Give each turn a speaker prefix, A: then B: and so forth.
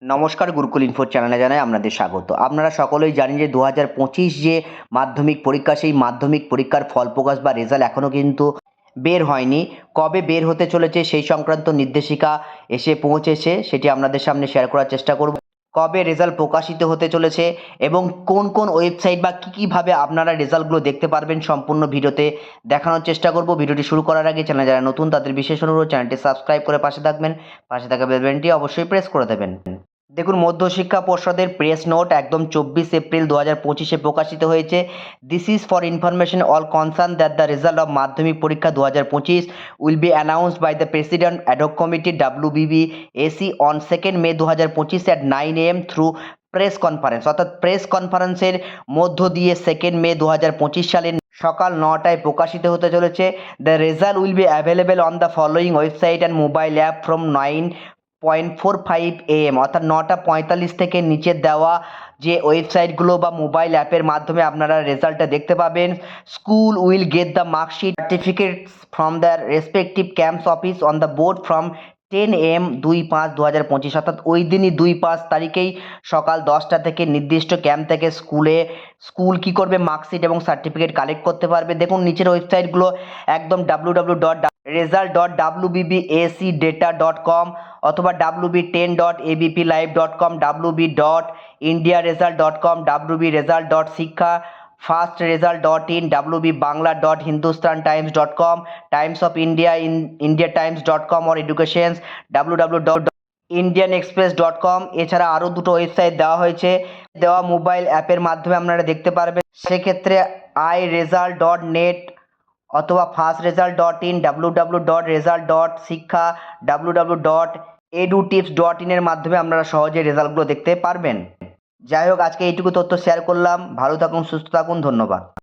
A: নমস্কার, গুরুকুল ইনফো চ্যানেলে জানাই আপনাদের স্বাগত। আপনারা সকলেই জানেন যে ২০২৫ যে মাধ্যমিক পরীক্ষা, সেই মাধ্যমিক পরীক্ষার ফল প্রকাশ বা রেজাল্ট এখনও কিন্তু বের হয়নি। কবে বের হতে চলেছে সেই সংক্রান্ত নির্দেশিকা এসে পৌঁছেছে, সেটি আপনাদের সামনে শেয়ার করার চেষ্টা করব। কবে রেজাল্ট প্রকাশিত হতে চলেছে এবং কোন কোন ওয়েবসাইট বা কীভাবে আপনারা রেজাল্টগুলো দেখতে পারবেন সম্পূর্ণ ভিডিওতে দেখানোর চেষ্টা করব। ভিডিওটি শুরু করার আগে চ্যানেলে যারা নতুন তাদের বিশেষ অনুরোধ, চ্যানেলটি সাবস্ক্রাইব করে পাশে থাকবেন, পাশে থাকা বেল বাটনটি অবশ্যই প্রেস করে দেবেন। দেখুন, মধ্যশিক্ষা পর্ষদের প্রেস নোট একদম ২৪ এপ্রিল ২০২৫-এ প্রকাশিত হয়েছে। This is for information all concern that the result of Madhyamik পরীক্ষা ২০২৫ will be announced by the president ad hoc committee WBBAC on 2nd May ২০২৫ at 9 AM through press conference. অর্থাৎ প্রেস কনফারেন্সের মধ্য দিয়ে 2nd May ২০২৫ সালের সকাল ৯টায় প্রকাশিত হতে চলেছে। The result will be available on the following website and mobile app from 9:45 AM, অর্থাৎ 9:45 থেকে নিচের দেওয়া যে ওয়েবসাইটগুলো বা মোবাইল অ্যাপের মাধ্যমে আপনারা রেজাল্টটা দেখতে পাবেন। School will get the marksheet certificates from the respective camps office on the board from 10 AM ২/৫/২০২৫, অর্থাৎ ওই দিনই ২/৫ তারিখেই সকাল 10টা থেকে নির্দিষ্ট ক্যাম্প থেকে স্কুল কি করবে, মার্কশিট এবং সার্টিফিকেট কালেক্ট করতে পারবে। দেখুন নিচের ওয়েবসাইটগুলো একদম www.result.wbbacdata.com অথবা wb10.abplive.com, wb.indiaresult.com, wbresult.শিক্ষা, fastresult.in, wbbangla.hindustantimes.com, Times of India, indiatimes.com or educations, www.indianexpress.com। এছাড়া আরও দুটো ওয়েবসাইট দেওয়া হয়েছে, দেওয়া মোবাইল অ্যাপের মাধ্যমে আপনারা দেখতে পারবেন। সেক্ষেত্রে iresult.net অথবা fastresult.in, www.result.শিক্ষা, www.edutips.in এর মাধ্যমে আপনারা সহজে রেজাল্টগুলো দেখতে পারবেন। যাই হোক, আজকে এইটুকু তথ্য শেয়ার করলাম। ভালো থাকুন, সুস্থ থাকুন, ধন্যবাদ।